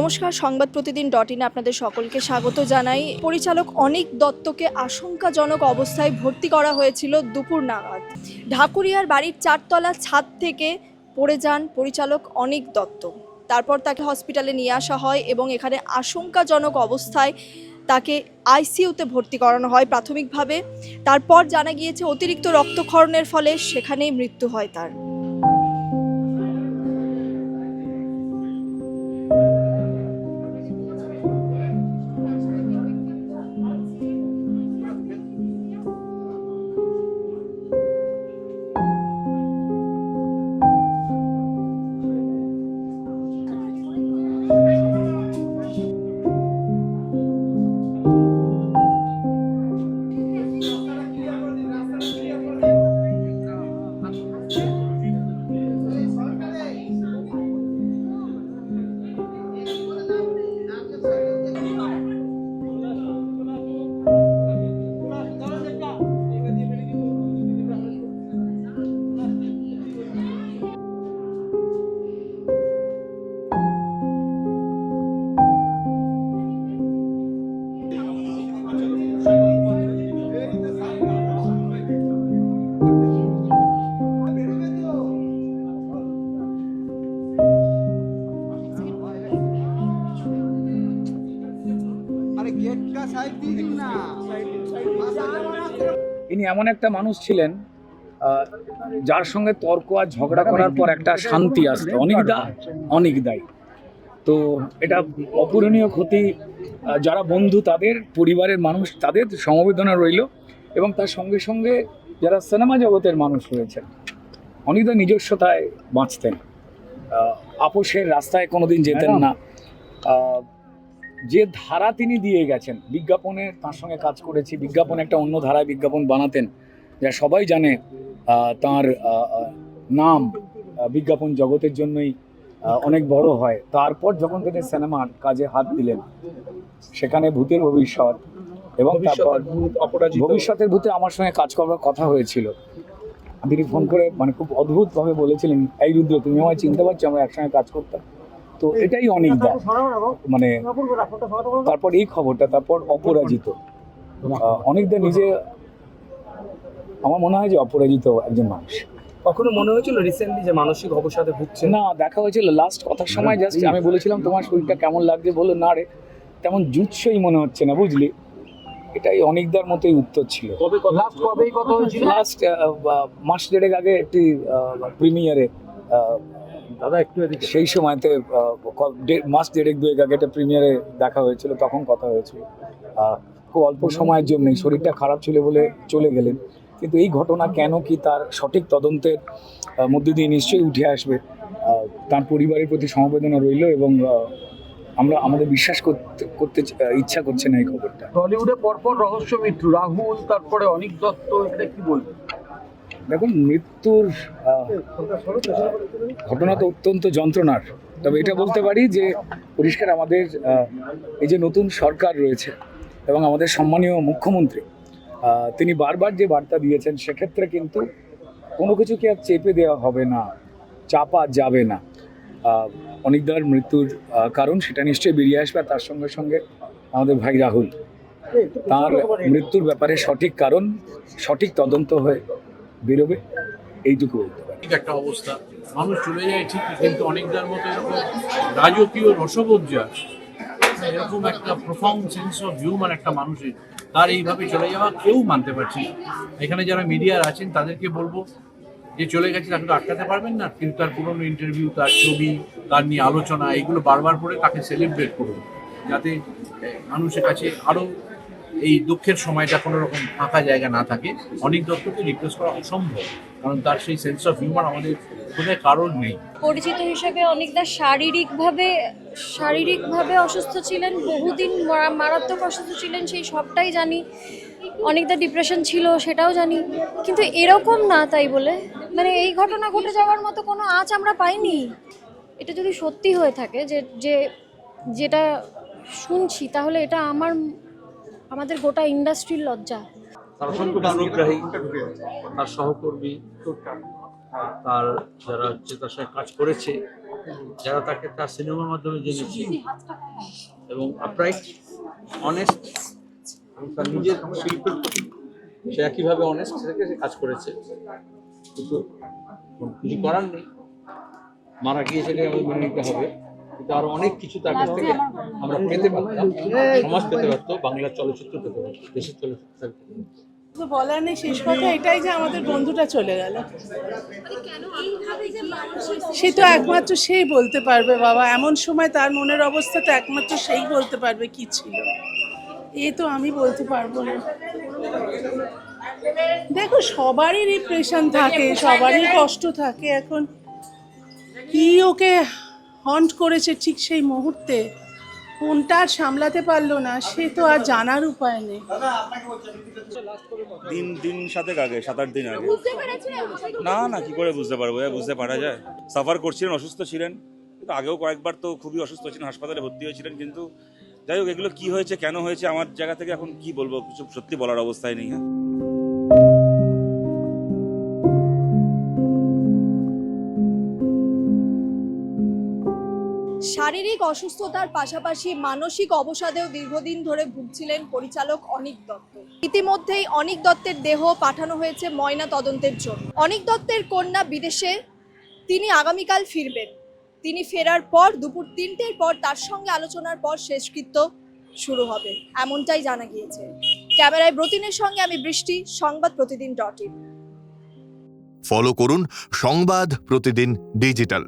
নমস্কার, সংবাদ প্রতিদিন.in আপনাদের সকলকে স্বাগত জানাই। পরিচালক অনিক দত্তকে আশঙ্কাজনক অবস্থায় ভর্তি করা হয়েছিল দুপুর নাগাদ। ঢাকুরিয়ার বাড়ির 4 তলা ছাদ থেকে পড়ে যান পরিচালক অনিক দত্ত। তারপর তাকে হসপিটালে নিয়ে আসা হয় এবং এখানে আশঙ্কাজনক অবস্থায় তাকে আইসিইউতে ভর্তি করানো হয় প্রাথমিকভাবে। তারপর জানা গিয়েছে অতিরিক্ত রক্তক্ষরণের ফলে সেখানেই মৃত্যু হয় তার। ইনি এমন একটা মানুষ ছিলেন যার সঙ্গে তর্ক আর ঝগড়া করার পর একটা শান্তি আসতো। অনেকদাই তো এটা অপূরণীয় ক্ষতি। যারা বন্ধু, তাদের পরিবারের মানুষ, তাদের সমবেদনা রইল এবং তার সঙ্গে সঙ্গে যারা সিনেমা জগতের মানুষ রয়েছেন, অনেকদা নিজস্বতায় বাঁচতেন, আপোষের রাস্তায় কোনোদিন যেতেন না। যে ধারা তিনি দিয়ে গেছেন, বিজ্ঞাপনে তার সঙ্গে কাজ করেছি, বিজ্ঞাপন একটা অন্য ধারায় বিজ্ঞাপন বানাতেন, যা সবাই জানে। তার নাম বিজ্ঞাপন জগতের জন্যই অনেক বড় হয়। তারপর যখন তিনি সিনেমার কাজে হাত দিলেন, সেখানে ভূতের ভবিষ্যৎ এবং তারপর ভবিষ্যতের ভূতে আমার সঙ্গে কাজ করার কথা হয়েছিল। তিনি ফোন করে খুব অদ্ভুতভাবে বলেছিলেন, এই রুদ্র, তুমি আমায় চিনতে পারছো, আমরা একসঙ্গে কাজ করতাম। তো এটাই অনেকদা, তারপর এই খবরটা, তারপর অপরাজিত। অনেকদা নিজে, আমার মনে হয় যে অপরাজিত একজন মানুষ। কখনো মনে হয়েছিল রিসেন্টলি যে মানসিক অবসাদে ভুগছে? না, দেখা হয়েছিল লাস্ট কথার সময়। জাস্ট আমি বলেছিলাম, তোমার শরীরটা কেমন লাগছে? বললো, না রে, তেমন জুৎসই মনে হচ্ছে না, বুঝলি। এটাই অনেকদার মতোই উত্তর ছিল। লাস্ট মাস দেড়েক আগে একটি প্রিমিয়ারে, দাদা একটু সেই সময়তে মাস দেড়েক দুয়েক আগে একটা প্রিমিয়ারে দেখা হয়েছিল, তখন কথা হয়েছিল। খুব অল্প সময়ের জন্যই, শরীরটা খারাপ ছিল বলে চলে গেলেন। কিন্তু এই ঘটনা কেন কি, তার সঠিক তদন্তের মধ্যে দিয়ে নিশ্চয়ই উঠে আসবে। তার পরিবারের প্রতি সমবেদনা রইল এবং আমরা আমাদের বিশ্বাস করতে ইচ্ছা করছে না এই খবরটা। টলিউডে পরপর রহস্য মৃত্যু, রাহুল, তারপরে অনিক দত্ত, এটা কি বলবেন? দেখুন, মৃত্যুর ঘটনা তো অত্যন্ত যন্ত্রণার। তবে এটা বলতে পারি যে পরিষ্কার আমাদের এই যে নতুন সরকার রয়েছে এবং আমাদের সম্মানীয় মুখ্যমন্ত্রী, তিনি বারবার যে বার্তা দিয়েছেন, সেক্ষেত্রে কিন্তু কোনো কিছুকে আর চেপে দেওয়া হবে না, চাপা যাবে না। অনিকদার মৃত্যুর কারণ সেটা নিশ্চয়ই বেরিয়ে আসবে। তার সঙ্গে সঙ্গে আমাদের ভাই রাহুল, তার মৃত্যুর ব্যাপারে সঠিক কারণ, সঠিক তদন্ত হয়ে বেরোবে, এইটুকু বলতে পারি। একটা অবস্থা, মানুষ চলে যায় ঠিকই, কিন্তু অনেকদার মতো এরকম রাজকীয় রসবোজ্জা, এরকম একটা প্রফাউন্ড সেন্স অফ হিউমার একটা মানুষের, তার এইভাবে চলে যাওয়া কেউ মানতে পারছে না। এখানে যারা মিডিয়ার আছেন তাদেরকে বলবো, যে চলে গেছে তাকে তো আটকাতে পারবেন না, কিন্তু তার পুরনো ইন্টারভিউ, তার ছবি, তার নিয়ে আলোচনা, এগুলো বারবার করে তাকে সেলিব্রেট করুন, যাতে মানুষের কাছে আরও এই দুঃখের সময়টা কোনো রকম ফাঁকা জায়গা না থাকে। অনিক দত্তকে রিপ্লেস করা অসম্ভব, কারণ তার সেই সেন্স অফ হিউমার আমাদের বোধহয় কারণ নেই। পরিচিত হিসেবে অনেকদা শারীরিকভাবে অসুস্থ ছিলেন, বহুদিন মারাত্মক অসুস্থ ছিলেন, সেই সবটাই জানি। অনেকদা ডিপ্রেশন ছিল, সেটাও জানি। কিন্তু এরকম না, তাই বলে এই ঘটনা ঘটে যাওয়ার মতো কোনো আঁচ আমরা পাইনি। এটা যদি সত্যি হয়ে থাকে যে যেটা শুনছি, তাহলে এটা আমাদের গোটা ইন্ডাস্ট্রির লজ্জা। তার অসংখ্য পূর্বগ্রাহী, তার সহকর্মী, তার যারা তার সঙ্গে কাজ করেছে, যারা তাকে তার সিনেমার মাধ্যমে জেনেছে, এবং আপরাইট, অনেস্ট, এবং তার নিজের শিল্পের প্রতি সে একইভাবে অনেস্ট থেকে সে কাজ করেছে। কিন্তু কিছু করার নেই, মারা গিয়ে সেটাকে আমাদের মেনে নিতে হবে। কিন্তু আরো অনেক কিছু তার কাছ থেকে আমরা পেতে পারতাম, সমাজ পেতে পারতো, বাংলার চলচ্চিত্র পেতে পারতো, দেশের চলচ্চিত্র পেতে পারতো। তো বলার নেই, শেষ কথা এটাই যে আমাদের বন্ধুটা চলে গেল। সে তো একমাত্র সেই বলতে পারবে বাবা, এমন সময় তার মনের অবস্থা তো একমাত্র সেই বলতে পারবে কি ছিল। এ তো আমি বলতে পারবো না। দেখো, সবারই রিপ্রেশন থাকে, সবারই কষ্ট থাকে। এখন কি ওকে হন্ট করেছে ঠিক সেই মুহূর্তে, কোনটা আর সামলাতে পারলো না, সে তো আর জানার উপায় নেই। দিন 7 আগে, 7-8 দিন আগে। না কি করে বুঝতে পারবো, বুঝতে পারা যায়? সাফার করছিলেন, অসুস্থ ছিলেন, কিন্তু আগেও কয়েকবার তো খুবই অসুস্থ ছিলেন, হাসপাতালে ভর্তি হয়েছিলেন। কিন্তু যাই হোক, এগুলো কি হয়েছে, কেন হয়েছে, আমার জায়গা থেকে এখন কি বলবো, কিছু সত্যি বলার অবস্থায় নেই। শারীরিক অসুস্থতার পাশাপাশি মানসিক অবসাদেও দীর্ঘদিন ধরে ভুগছিলেন পরিচালক অনীক দত্ত। ইতিমধ্যেই অনীক দত্তের দেহ পাঠানো হয়েছে ময়না তদন্তের জন্য। অনীক দত্তের কন্যা বিদেশে, তিনি আগামীকাল ফিরবেন। তিনি ফেরার পর দুপুর 3টের পর তার সঙ্গে আলোচনার পর শেষকৃত্য শুরু হবে, এমনটাই জানা গিয়েছে। ক্যামেরায় ব্রতিনের সঙ্গে আমি বৃষ্টি, সংবাদ প্রতিদিন .in। ফলো করুন সংবাদ প্রতিদিন ডিজিটাল।